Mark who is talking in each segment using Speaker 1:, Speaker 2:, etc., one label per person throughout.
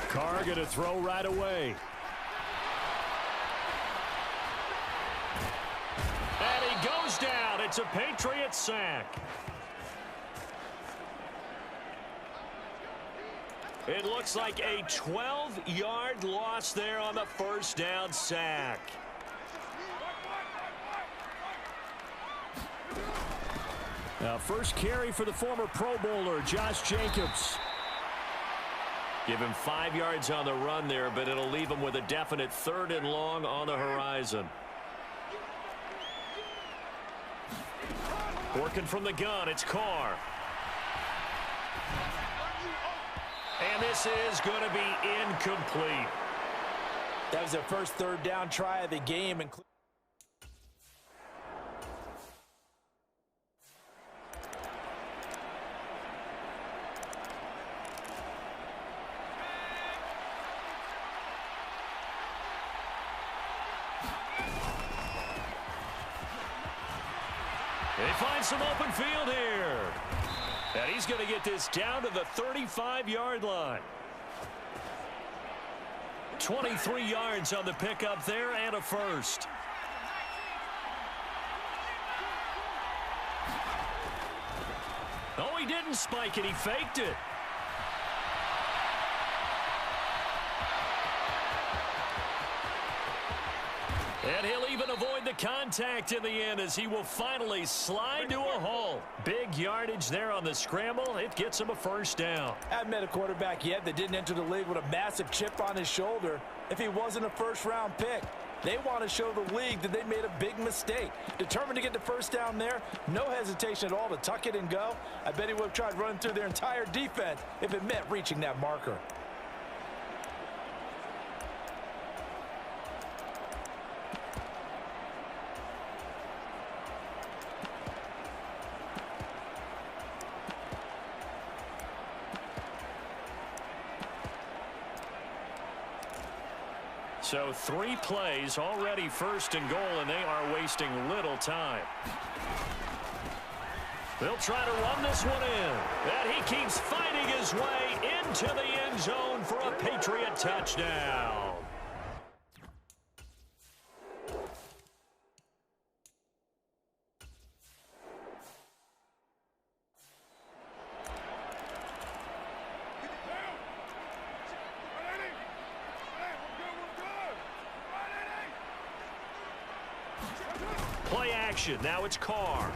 Speaker 1: Carr going to throw right away. And he goes down. It's a Patriot sack. It looks like a 12-yard loss there on the first down sack. Now, first carry for the former Pro Bowler, Josh Jacobs. Give him 5 yards on the run there, but it'll leave him with a definite 3rd and long on the horizon. Working from the gun, it's Carr. And this is going to be incomplete.
Speaker 2: That was their first 3rd down try of the game.
Speaker 1: They find some open field here. And he's going to get this down to the 35-yard line. 23 yards on the pickup there and a first. Oh, he didn't spike it. He faked it. And he'll even avoid the contact in the end as he will finally slide to a halt. Big yardage there on the scramble. It gets him a first down.
Speaker 2: I haven't met a quarterback yet that didn't enter the league with a massive chip on his shoulder if he wasn't a first-round pick. They want to show the league that they made a big mistake. Determined to get the first down there, no hesitation at all to tuck it and go. I bet he would have tried running through their entire defense if it meant reaching that marker.
Speaker 1: So 3 plays, already first and goal, and they are wasting little time. They'll try to run this one in. And he keeps fighting his way into the end zone for a Patriot touchdown. Play action. Now it's Carr.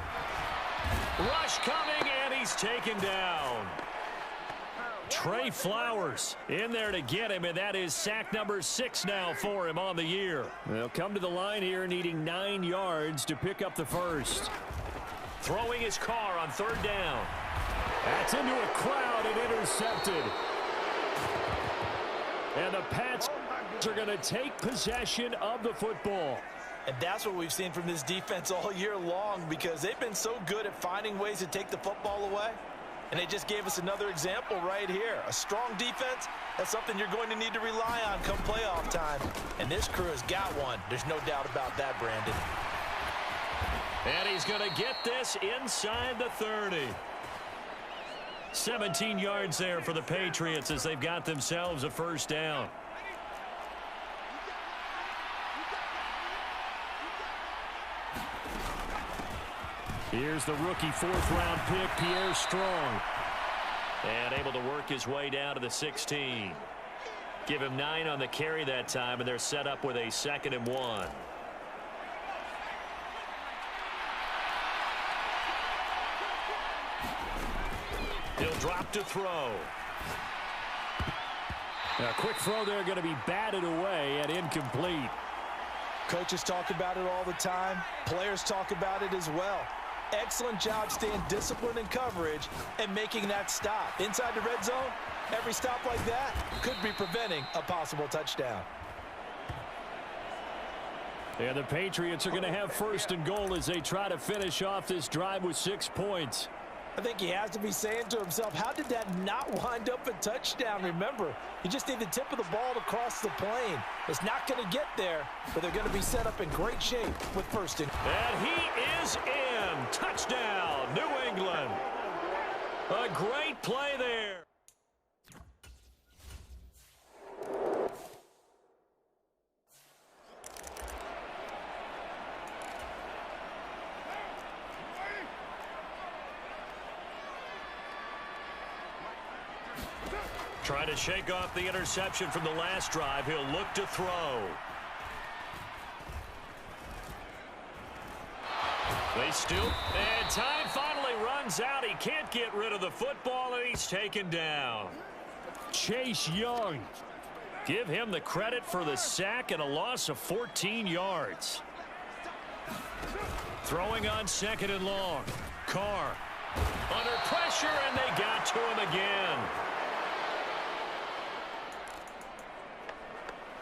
Speaker 1: Rush coming, and he's taken down. Trey Flowers in there to get him, and that is sack number 6 now for him on the year. They'll come to the line here needing 9 yards to pick up the first. Throwing his Carr on 3rd down. That's into a crowd and intercepted. And the Pats are going to take possession of the football.
Speaker 2: And that's what we've seen from this defense all year long because they've been so good at finding ways to take the football away. And they just gave us another example right here. A strong defense, that's something you're going to need to rely on come playoff time. And this crew has got one. There's no doubt about that, Brandon.
Speaker 1: And he's going to get this inside the 30. 17 yards there for the Patriots as they've got themselves a first down. Here's the rookie 4th-round pick, Pierre Strong. And able to work his way down to the 16. Give him 9 on the carry that time, and they're set up with a 2nd and 1. He'll drop to throw. A quick throw there going to be batted away and incomplete.
Speaker 2: Coaches talk about it all the time. Players talk about it as well. Excellent job staying disciplined in coverage and making that stop. Inside the red zone, every stop like that could be preventing a possible touchdown.
Speaker 1: And the Patriots are going to have 1st and goal as they try to finish off this drive with 6 points.
Speaker 2: I think he has to be saying to himself, how did that not wind up a touchdown? Remember, you just need the tip of the ball to cross the plane. It's not going to get there, but they're going to be set up in great shape with 1st and goal.
Speaker 1: And he is in. Touchdown, New England. A great play there. Trying to shake off the interception from the last drive. He'll look to throw. They still, and time finally runs out. He can't get rid of the football, and he's taken down. Chase Young. Give him the credit for the sack and a loss of 14 yards. Throwing on 2nd and long. Carr under pressure, and they got to him again.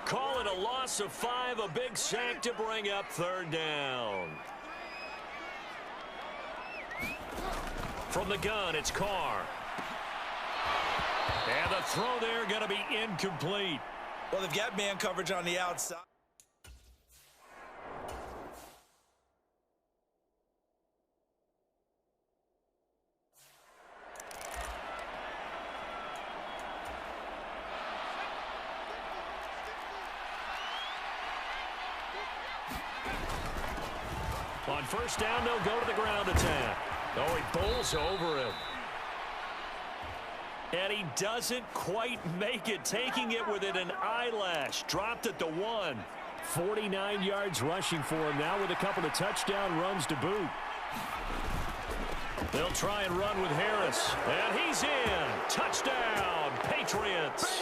Speaker 1: Call it a loss of 5, a big sack to bring up 3rd down. From the gun, it's Carr. And the throw there going to be incomplete.
Speaker 2: Well, they've got man coverage on the outside.
Speaker 1: On 1st down, they'll go to the ground attack. Oh, he bowls over him. And he doesn't quite make it, taking it within an eyelash. Dropped at the 1. 49 yards rushing for him now with a couple of touchdown runs to boot. They'll try and run with Harris. And he's in. Touchdown, Patriots.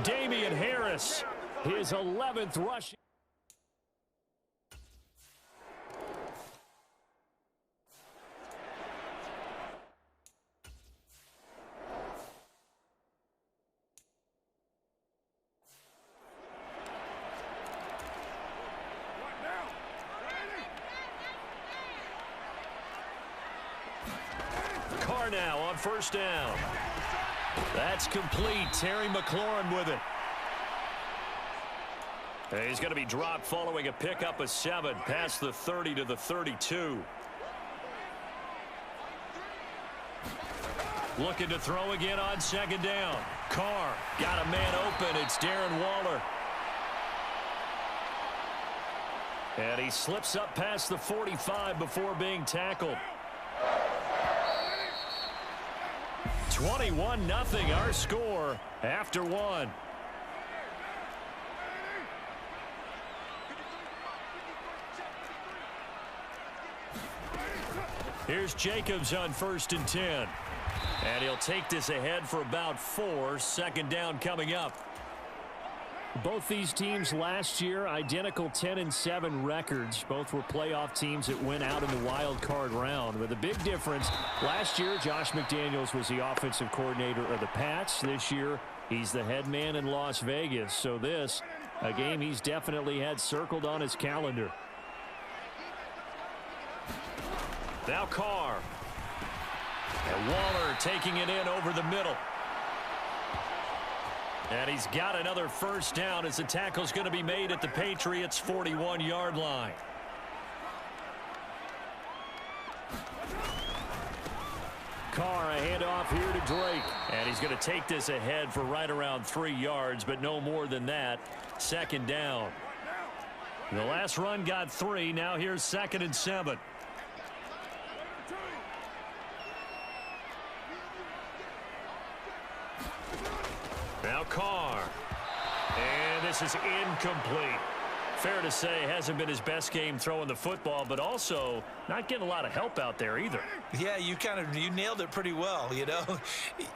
Speaker 1: Damian Harris, his 11th rushing. Carr now on 1st down. That's complete. Terry McLaurin with it. And he's going to be dropped following a pickup of 7 past the 30 to the 32. Looking to throw again on 2nd down. Carr got a man open. It's Darren Waller. And he slips up past the 45 before being tackled. 21-0 our score after 1. Here's Jacobs on 1st and 10. And he'll take this ahead for about 4. 2nd down coming up. Both these teams last year, identical 10-7 records. Both were playoff teams that went out in the wild card round. With a big difference, last year Josh McDaniels was the offensive coordinator of the Pats. This year he's the head man in Las Vegas. So this, a game he's definitely had circled on his calendar. Now Carr. And Waller taking it in over the middle. And he's got another 1st down as the tackle's going to be made at the Patriots' 41-yard line. Carr, a handoff here to Drake. And he's going to take this ahead for right around 3 yards, but no more than that. 2nd down. The last run got 3. Now here's 2nd and 7. Now Carr. And this is incomplete. Fair to say, hasn't been his best game throwing the football, but also not getting a lot of help out there either.
Speaker 2: Yeah, you nailed it pretty well, you know.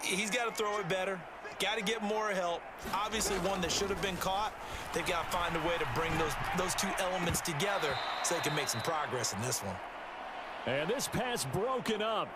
Speaker 2: He's got to throw it better. Got to get more help. Obviously one that should have been caught. They've got to find a way to bring those 2 elements together so they can make some progress in this one.
Speaker 1: And this pass broken up.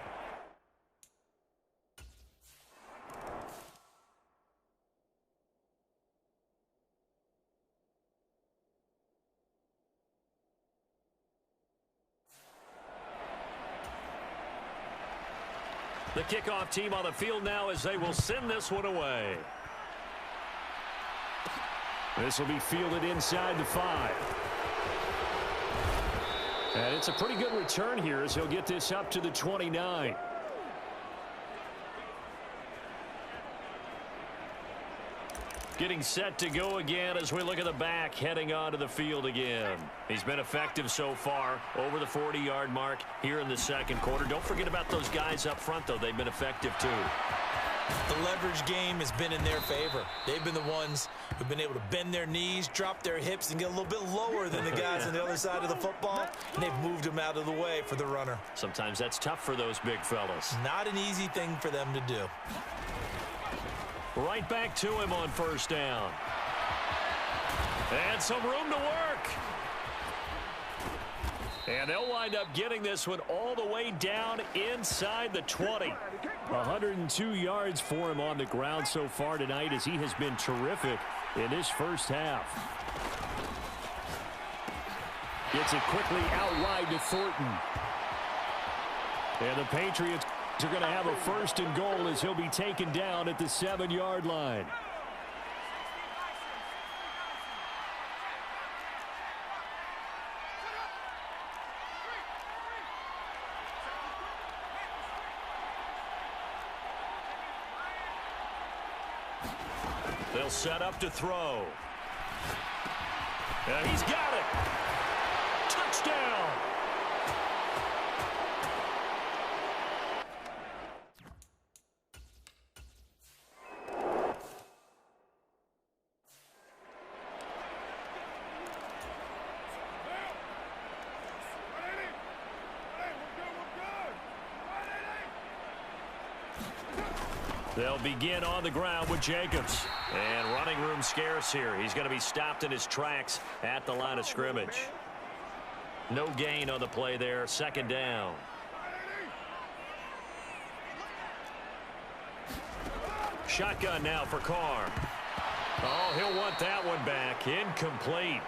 Speaker 1: The kickoff team on the field now as they will send this one away. This will be fielded inside the 5. And it's a pretty good return here as he'll get this up to the 29. Getting set to go again as we look at the back heading onto the field again. He's been effective so far over the 40-yard mark here in the 2nd quarter. Don't forget about those guys up front, though. They've been effective, too.
Speaker 2: The leverage game has been in their favor. They've been the ones who've been able to bend their knees, drop their hips, and get a little bit lower than the guys on the other side of the football, and they've moved them out of the way for the runner.
Speaker 1: Sometimes that's tough for those big fellas.
Speaker 2: Not an easy thing for them to do.
Speaker 1: Right back to him on first down. And some room to work. And they'll wind up getting this one all the way down inside the 20. 102 yards for him on the ground so far tonight as he has been terrific in this first half. Gets it quickly out wide to Thornton. And the Patriots are going to have a first and goal as he'll be taken down at the 7-yard line. They'll set up to throw. And he's got it. Touchdown. They'll begin on the ground with Jacobs. And running room scarce here. He's going to be stopped in his tracks at the line of scrimmage. No gain on the play there. Second down. Shotgun now for Carr. Oh, he'll want that one back. Incomplete.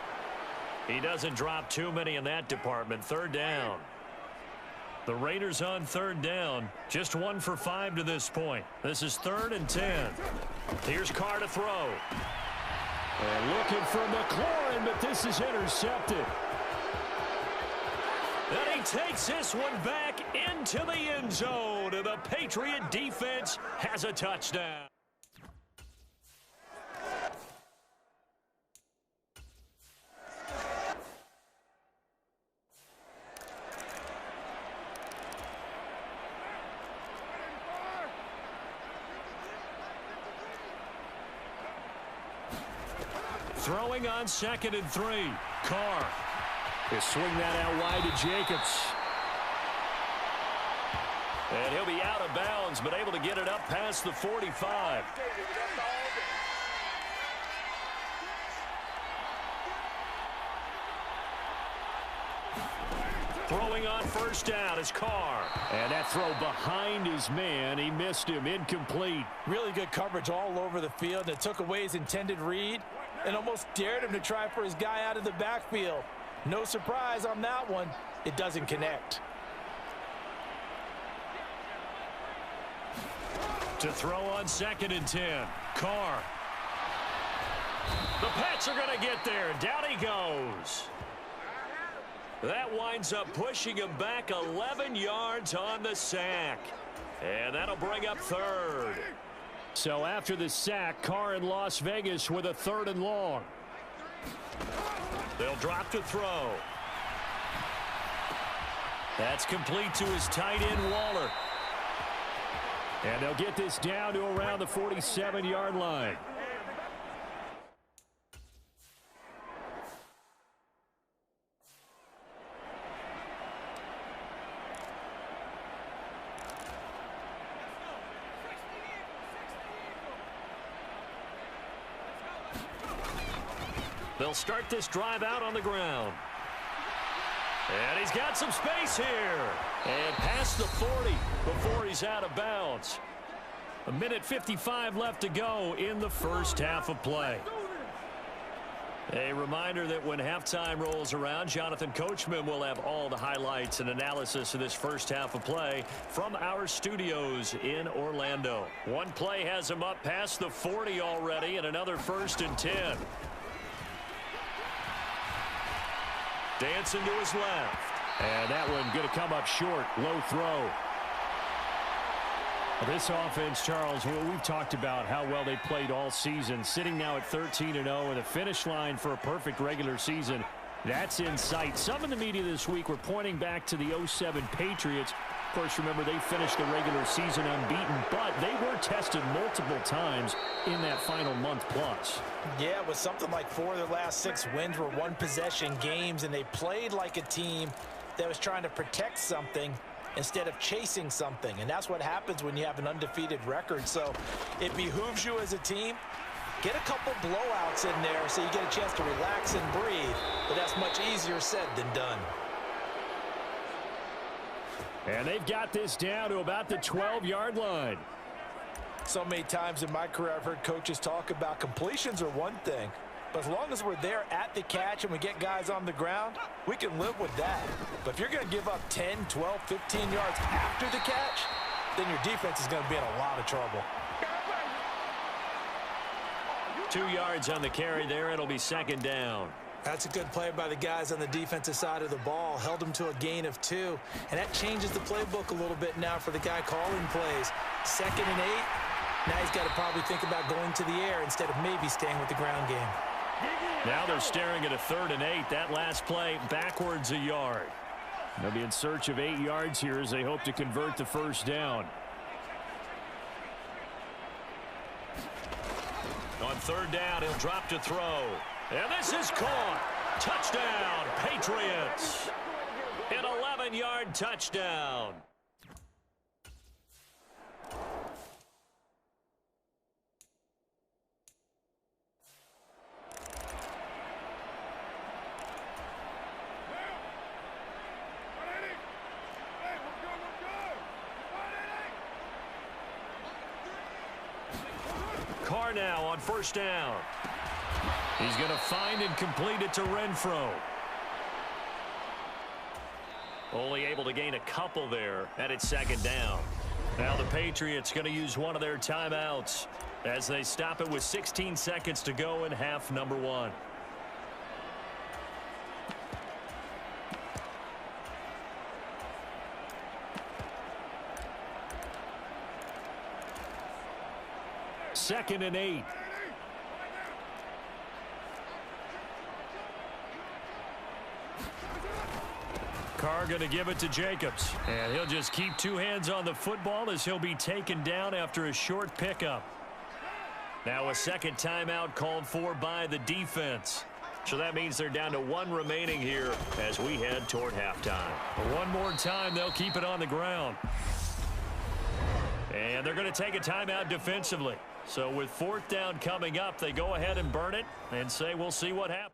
Speaker 1: He doesn't drop too many in that department. Third down. The Raiders on third down. Just 1 for 5 to this point. This is 3rd and 10. Here's Carr to throw. And looking for McLaurin, but this is intercepted. And he takes this one back into the end zone. And the Patriot defense has a touchdown. Throwing on 2nd and 3. Carr. He'll swing that out wide to Jacobs. And he'll be out of bounds, but able to get it up past the 45. Throwing on first down is Carr. And that throw behind his man. He missed him. Incomplete.
Speaker 2: Really good coverage all over the field. And it took away his intended read and almost dared him to try for his guy out of the backfield. No surprise on that one. It doesn't connect.
Speaker 1: To throw on 2nd and 10. Carr. The Pats are going to get there. Down he goes. That winds up pushing him back 11 yards on the sack. And that'll bring up 3rd. So after the sack, Carr in Las Vegas with a 3rd and long. They'll drop to throw. That's complete to his tight end, Waller. And they'll get this down to around the 47-yard line. They'll start this drive out on the ground. And he's got some space here. And past the 40 before he's out of bounds. 1:55 left to go in the first half of play. A reminder that when halftime rolls around, Jonathan Coachman will have all the highlights and analysis of this first half of play from our studios in Orlando. One play has him up past the 40 already, and another 1st and 10. Dancing to his left. And that one going to come up short. Low throw. This offense, Charles, we've talked about how well they played all season. Sitting now at 13-0 and a finish line for a perfect regular season. That's in sight. Some in the media this week were pointing back to the 07 Patriots. course, remember, they finished the regular season unbeaten, but they were tested multiple times in that final month plus.
Speaker 2: Yeah, with something like 4 of their last 6 wins were one-possession games, and they played like a team that was trying to protect something instead of chasing something. And that's what happens when you have an undefeated record. So it behooves you as a team, get a couple blowouts in there so you get a chance to relax and breathe. But that's much easier said than done.
Speaker 1: And they've got this down to about the 12-yard line.
Speaker 2: So many times in my career I've heard coaches talk about completions are one thing, but as long as we're there at the catch and we get guys on the ground, we can live with that. But if you're going to give up 10, 12, 15 yards after the catch, then your defense is going to be in a lot of trouble.
Speaker 1: 2 yards on the carry there. It'll be second down.
Speaker 2: That's a good play by the guys on the defensive side of the ball. Held them to a gain of 2. And that changes the playbook a little bit now for the guy calling plays. 2nd and 8. Now he's got to probably think about going to the air instead of maybe staying with the ground game.
Speaker 1: Now they're staring at a 3rd and 8. That last play backwards a yard. They'll be in search of 8 yards here as they hope to convert the first down. On 3rd down, he'll drop to throw. And this is caught. Touchdown, Patriots. An 11-yard touchdown. Carr now on 1st down. He's going to find and complete it to Renfro. Only able to gain a couple there, and it's 2nd down. Now the Patriots going to use one of their timeouts as they stop it with 16 seconds to go in half number 1. Second and 8. Carr going to give it to Jacobs. And he'll just keep 2 hands on the football as he'll be taken down after a short pickup. Now a second timeout called for by the defense. So that means they're down to 1 remaining here as we head toward halftime. One more time, they'll keep it on the ground. And they're going to take a timeout defensively. So with 4th down coming up, they go ahead and burn it and say we'll see what happens.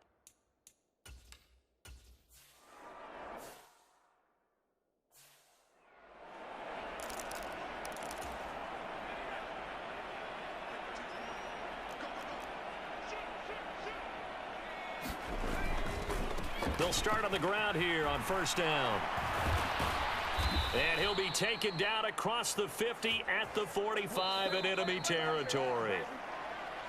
Speaker 1: They'll start on the ground here on 1st down. And he'll be taken down across the 50 at the 45 in enemy territory.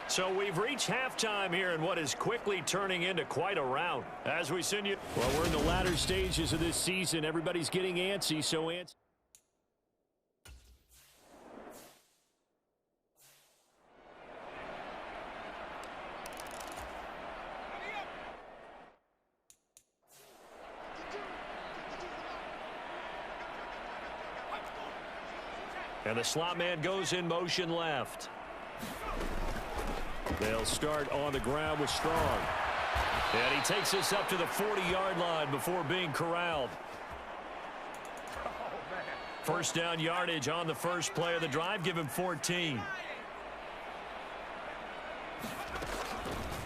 Speaker 1: So we've reached halftime here in what is quickly turning into quite a rout. As we send you... Well, we're in the latter stages of this season. Everybody's getting antsy, so antsy. And the slot man goes in motion left. They'll start on the ground with Strong. And he takes us up to the 40-yard line before being corralled. First down yardage on the first play of the drive. Give him 14.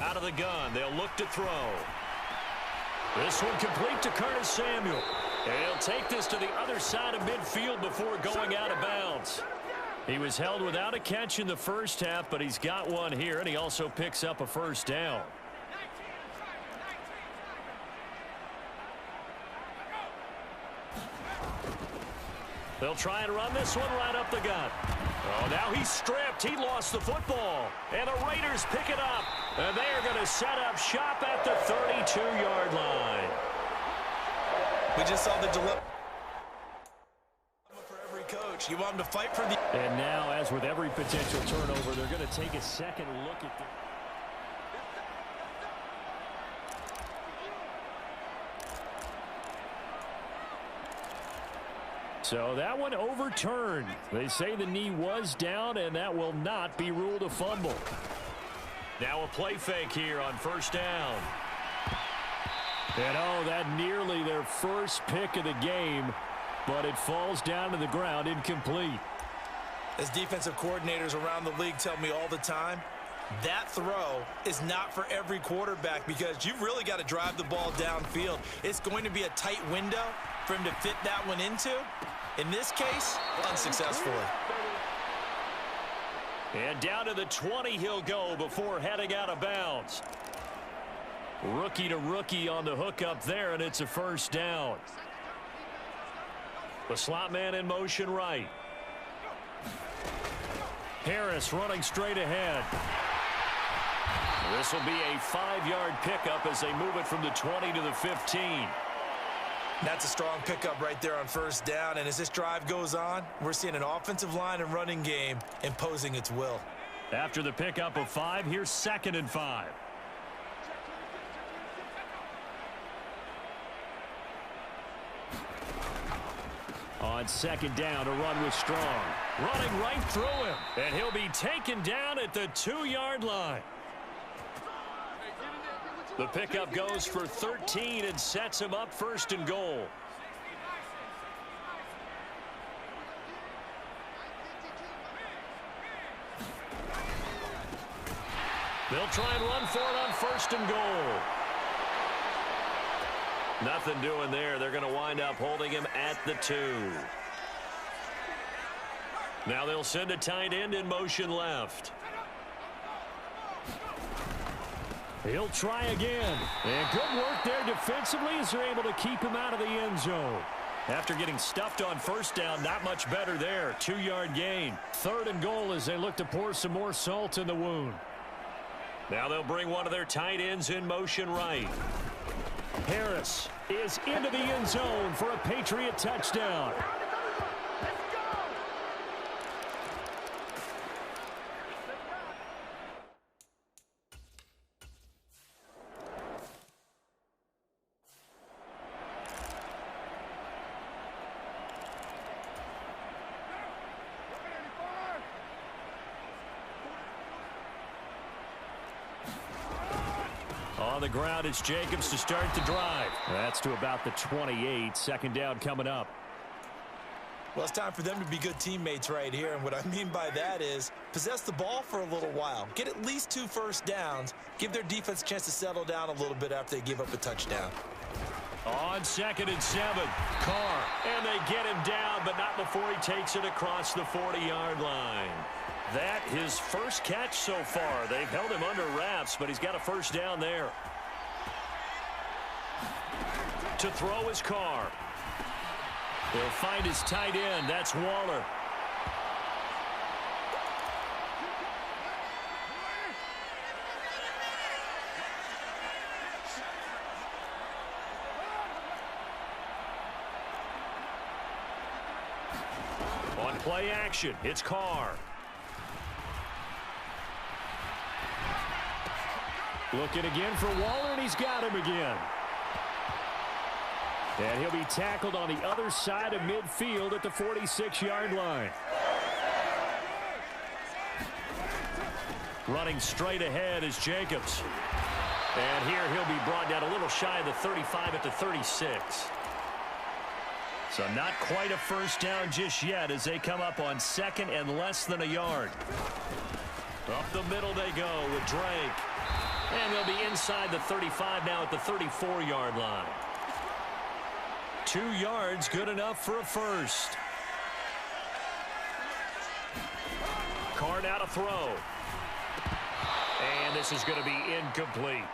Speaker 1: Out of the gun. They'll look to throw. This one complete to Curtis Samuel. And he'll take this to the other side of midfield before going out of bounds. He was held without a catch in the first half, but he's got one here, and he also picks up a first down. They'll try and run this one right up the gut. Oh, now he's stripped. He lost the football. And the Raiders pick it up. And they are going to set up shop at the 32-yard line.
Speaker 2: We just saw the dilemma for every coach. You want them to fight for the...
Speaker 1: And now, as with every potential turnover, they're going to take a second look at the... So that one overturned. They say the knee was down, and that will not be ruled a fumble. Now a play fake here on first down. And oh, that nearly their first pick of the game, but it falls down to the ground incomplete.
Speaker 2: As defensive coordinators around the league tell me all the time, that throw is not for every quarterback because you've really got to drive the ball downfield. It's going to be a tight window for him to fit that one into. In this case, unsuccessfully.
Speaker 1: And down to the 20 he'll go before heading out of bounds. Rookie to rookie on the hookup there, and it's a first down. The slot man in motion right. Harris running straight ahead. This will be a 5-yard pickup as they move it from the 20 to the 15.
Speaker 2: That's a strong pickup right there on first down, and as this drive goes on, we're seeing an offensive line and running game imposing its will.
Speaker 1: After the pickup of 5, here's 2nd and 5. On 2nd down, a run with Strong. Running right through him, and he'll be taken down at the 2-yard line. The pickup goes for 13 and sets him up 1st and goal. They'll try and run for it on 1st and goal. Nothing doing there. They're going to wind up holding him at the 2. Now they'll send a tight end in motion left. He'll try again. And good work there defensively as they're able to keep him out of the end zone. After getting stuffed on 1st down, not much better there. 2-yard gain. 3rd and goal as they look to pour some more salt in the wound. Now they'll bring one of their tight ends in motion right. Harris is into the end zone for a Patriot touchdown. On the ground, it's Jacobs to start the drive. That's to about the 28. 2nd down coming up.
Speaker 2: Well, it's time for them to be good teammates right here. And what I mean by that is possess the ball for a little while. Get at least 2 first downs. Give their defense a chance to settle down a little bit after they give up a touchdown.
Speaker 1: On 2nd and 7, Carr. And they get him down, but not before he takes it across the 40-yard line. That his first catch so far. They've held him under wraps, but he's got a first down there. To throw is Carr. He'll find his tight end. That's Waller. On play action, it's Carr. Looking again for Waller, and he's got him again. And he'll be tackled on the other side of midfield at the 46-yard line. Running straight ahead is Jacobs. And here he'll be brought down a little shy of the 35 at the 36. So not quite a first down just yet as they come up on 2nd and less than a yard. Up the middle they go with Drake. And they'll be inside the 35 now at the 34-yard line. 2 yards, good enough for a first. Carr now to throw. And this is going to be incomplete.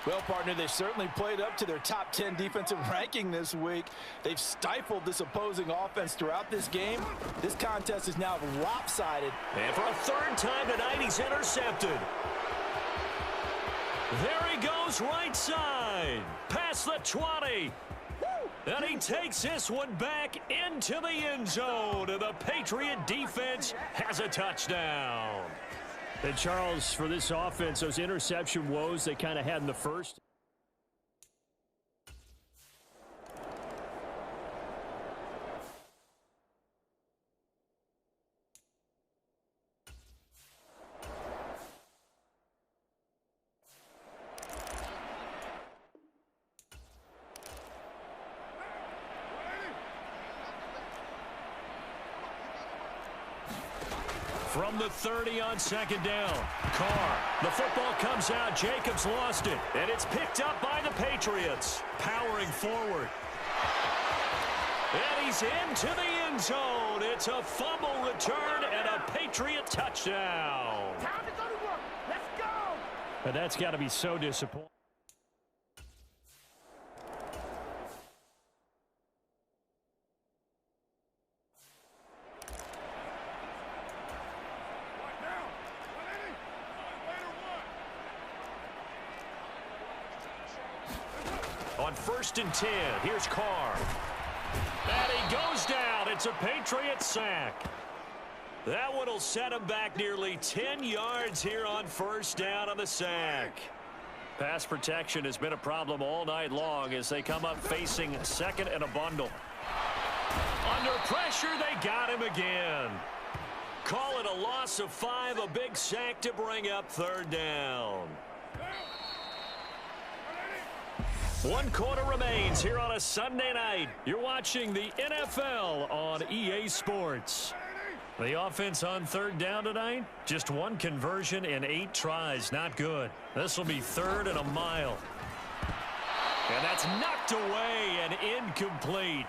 Speaker 2: Well, partner, they certainly played up to their top 10 defensive ranking this week. They've stifled this opposing offense throughout this game. This contest is now lopsided.
Speaker 1: And for a 3rd time tonight, he's intercepted. There he goes right side. Past the 20. And he takes this one back into the end zone. And the Patriot defense has a touchdown. And Charles, for this offense, those interception woes they kind of had in the first. From the 30 on second down. Carr. The football comes out. Jacobs lost it. And it's picked up by the Patriots. Powering forward. And he's into the end zone. It's a fumble return and a Patriot touchdown.
Speaker 3: Time to go to work. Let's go.
Speaker 1: And that's got to be so disappointing. On 1st and 10, here's Carr. And he goes down. It's a Patriot sack. That one will set him back nearly 10 yards here on 1st down on the sack. Pass protection has been a problem all night long as they come up facing 2nd and a bundle. Under pressure, they got him again. Call it a loss of 5, a big sack to bring up 3rd down. 1 quarter remains here on a Sunday night. You're watching the NFL on EA Sports. The offense on 3rd down tonight, just 1 conversion in 8 tries. Not good. This will be 3rd and a mile. And that's knocked away and incomplete.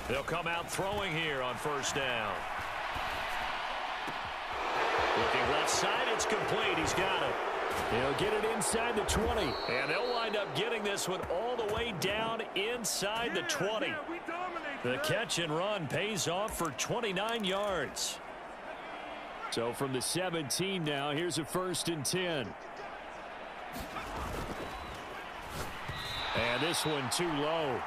Speaker 1: They'll come out throwing here on 1st down. Looking left side, it's complete. He's got it. He'll get it inside the 20. And they'll wind up getting this one all the way down inside the 20. The catch and run pays off for 29 yards. So from the 17 now, here's a 1st and 10. And this one too low.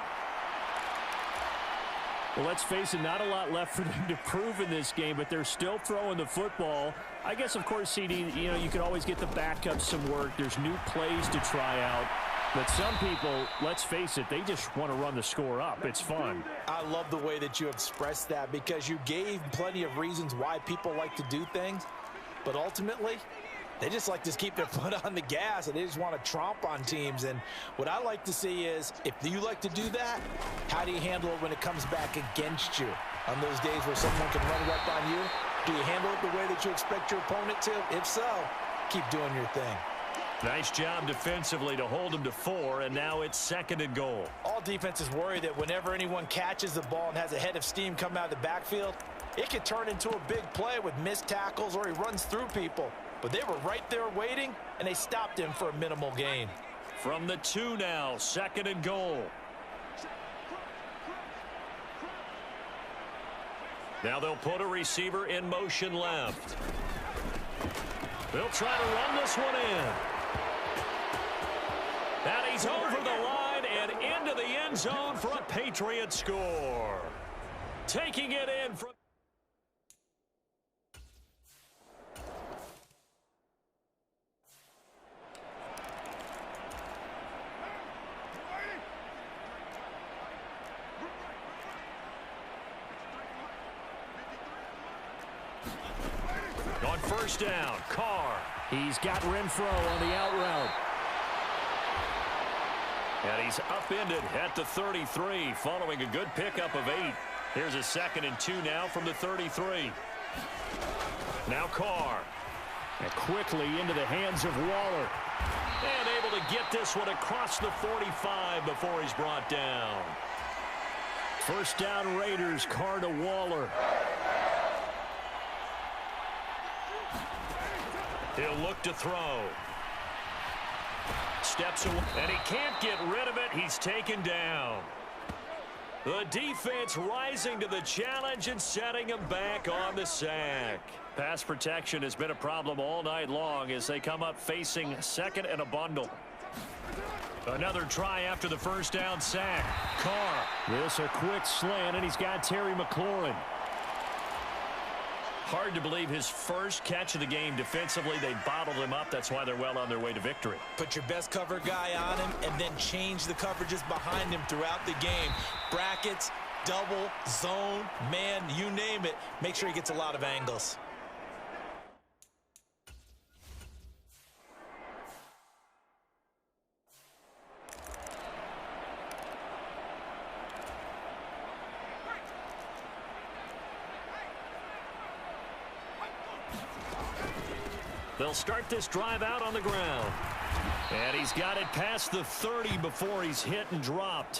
Speaker 1: Well, let's face it, not a lot left for them to prove in this game, but they're still throwing the football. I guess, of course, CD, you can always get the backups some work. There's new plays to try out. But some people, let's face it, they just want to run the score up. It's fun.
Speaker 2: I love the way that you expressed that because you gave plenty of reasons why people like to do things. But ultimately, they just like to keep their foot on the gas, and they just want to tromp on teams. And what I like to see is, if you like to do that, how do you handle it when it comes back against you? On those days where someone can run it up on you, do you handle it the way that you expect your opponent to? If so, keep doing your thing.
Speaker 1: Nice job defensively to hold him to 4, and now it's 2nd and goal.
Speaker 2: All defenses worry that whenever anyone catches the ball and has a head of steam come out of the backfield, it could turn into a big play with missed tackles or he runs through people. But they were right there waiting, and they stopped him for a minimal gain.
Speaker 1: From the 2 now, 2nd and goal. Now they'll put a receiver in motion left. They'll try to run this one in. And he's over the line and into the end zone for a Patriot score. Taking it in from... On 1st down, Carr. He's got Renfro on the out route. And he's upended at the 33 following a good pickup of 8. Here's a 2nd and 2 now from the 33. Now Carr. And quickly into the hands of Waller. And able to get this one across the 45 before he's brought down. 1st down Raiders, Carr to Waller. He'll look to throw. Steps away, and he can't get rid of it. He's taken down. The defense rising to the challenge and setting him back on the sack. Pass protection has been a problem all night long as they come up facing 2nd and a bundle. Another try after the 1st down sack. Carr. This a quick slant, and he's got Terry McLaurin. Hard to believe his first catch of the game defensively. They bottled him up. That's why they're well on their way to victory.
Speaker 2: Put your best cover guy on him and then change the coverages behind him throughout the game. Brackets, double, zone, man, you name it. Make sure he gets a lot of angles.
Speaker 1: They'll start this drive out on the ground. And he's got it past the 30 before he's hit and dropped.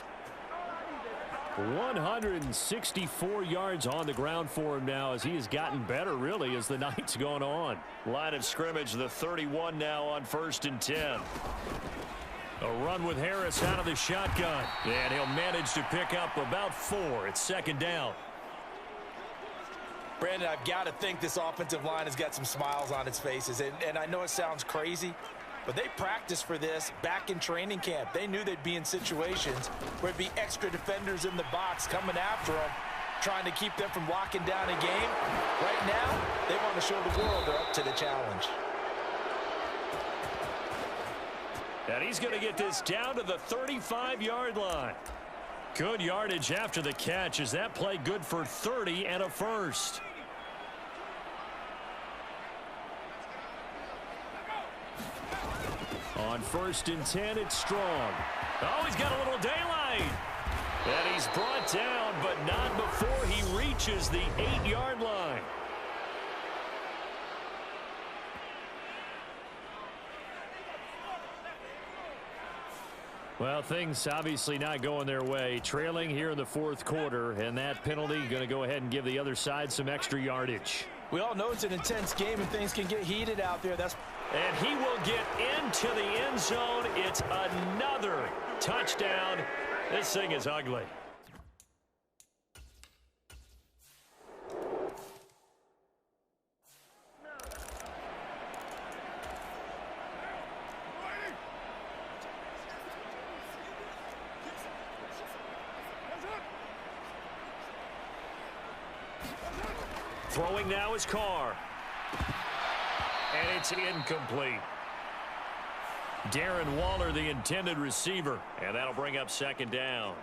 Speaker 1: 164 yards on the ground for him now as he has gotten better, really, as the night's gone on. Line of scrimmage, the 31 now on 1st and 10. A run with Harris out of the shotgun. And he'll manage to pick up about 4. It's 2nd down.
Speaker 2: Brandon, I've got to think this offensive line has got some smiles on its faces. And I know it sounds crazy, but they practiced for this back in training camp. They knew they'd be in situations where it'd be extra defenders in the box coming after them, trying to keep them from locking down a game. Right now, they want to show the world they're up to the challenge.
Speaker 1: And he's going to get this down to the 35-yard line. Good yardage after the catch. Is that play good for 30 and a first? On 1st and 10, it's Strong. Oh, he's got a little daylight. And he's brought down, but not before he reaches the 8-yard line. Well, things obviously not going their way. Trailing here in the 4th quarter, and that penalty going to go ahead and give the other side some extra yardage.
Speaker 2: We all know it's an intense game and things can get heated out there.
Speaker 1: And he will get into the end zone. It's another touchdown. This thing is ugly. Throwing now is Carr. And it's incomplete. Darren Waller, the intended receiver. And that'll bring up 2nd down.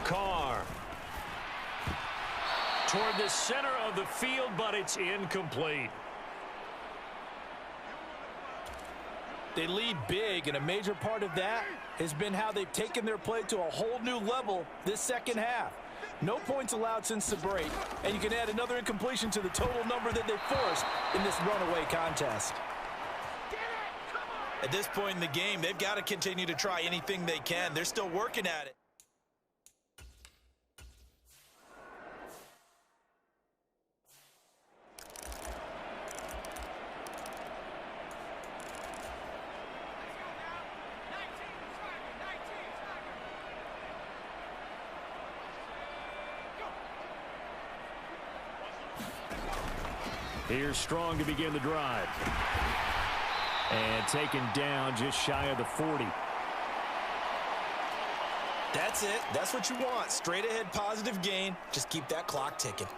Speaker 1: Carr. Toward the center of the field, but it's incomplete.
Speaker 2: They lead big, and a major part of that has been how they've taken their play to a whole new level this 2nd half. No points allowed since the break, and you can add another incompletion to the total number that they forced in this runaway contest. At this point in the game, they've got to continue to try anything they can. They're still working at it.
Speaker 1: Here's Strong to begin the drive. And taken down just shy of the 40.
Speaker 2: That's it. That's what you want. Straight ahead positive gain. Just keep that clock ticking.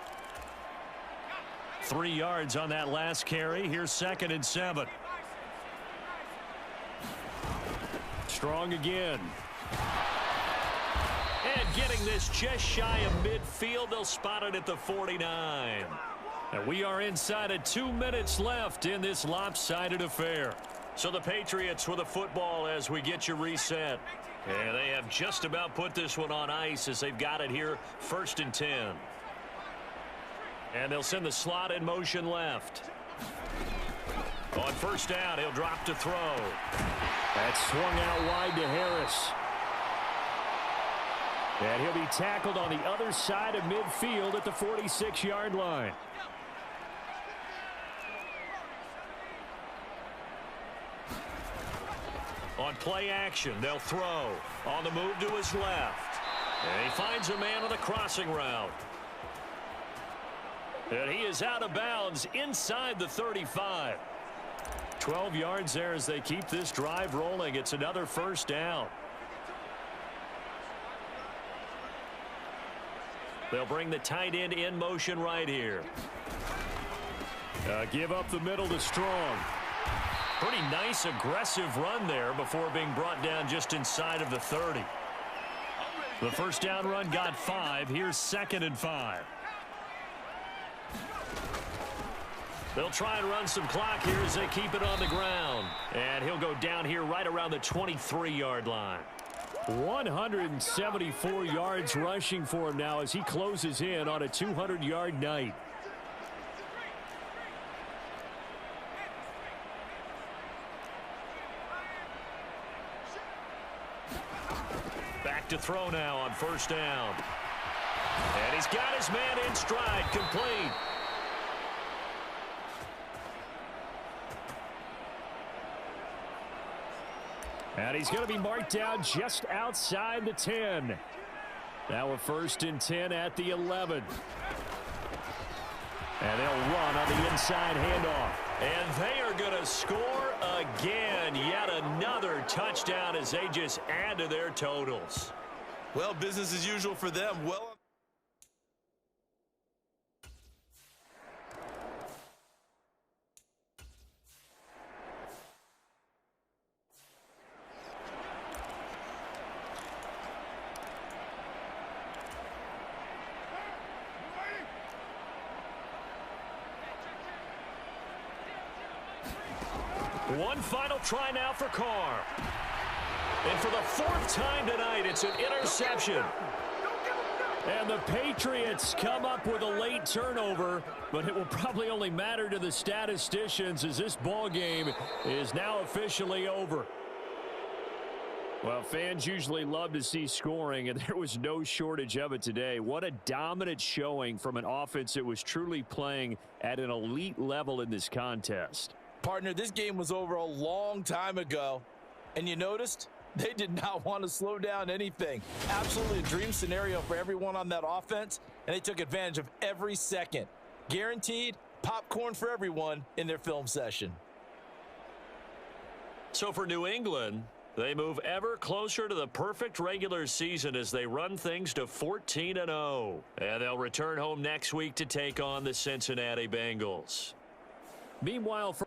Speaker 1: 3 yards on that last carry. Here's 2nd and 7. Strong again. And getting this just shy of midfield. They'll spot it at the 49. And we are inside of 2 minutes left in this lopsided affair. So the Patriots with a football as we get you reset. And they have just about put this one on ice as they've got it here, 1st and 10. And they'll send the slot in motion left. On 1st down, he'll drop to throw. That's swung out wide to Harris. And he'll be tackled on the other side of midfield at the 46-yard line. On play action, they'll throw. On the move to his left. And he finds a man on the crossing route. And he is out of bounds inside the 35. 12 yards there as they keep this drive rolling. It's another first down. They'll bring the tight end in motion right here. Give up the middle to Strong. Pretty nice aggressive run there before being brought down just inside of the 30. The first down run got 5. Here's 2nd and 5. They'll try and run some clock here as they keep it on the ground. And he'll go down here right around the 23-yard line. 174 yards rushing for him now as he closes in on a 200-yard night. Back to throw now on first down. And he's got his man in stride, complete. And he's going to be marked down just outside the 10. Now a 1st and 10 at the 11. And they'll run on the inside handoff. And they are going to score again. Yet another touchdown as they just add to their totals.
Speaker 2: Well, business as usual for them. Well,
Speaker 1: one final try now for Carr. And for the 4th time tonight, it's an interception. And the Patriots come up with a late turnover, but it will probably only matter to the statisticians as this ball game is now officially over. Well, fans usually love to see scoring, and there was no shortage of it today. What a dominant showing from an offense that was truly playing at an elite level in this contest.
Speaker 2: partner, this game was over a long time ago, and you noticed they did not want to slow down anything. Absolutely a dream scenario for everyone on that offense, and they took advantage of every second. Guaranteed popcorn for everyone in their film session.
Speaker 1: So for New England, they move ever closer to the perfect regular season as they run things to 14-0. And they'll return home next week to take on the Cincinnati Bengals. Meanwhile, for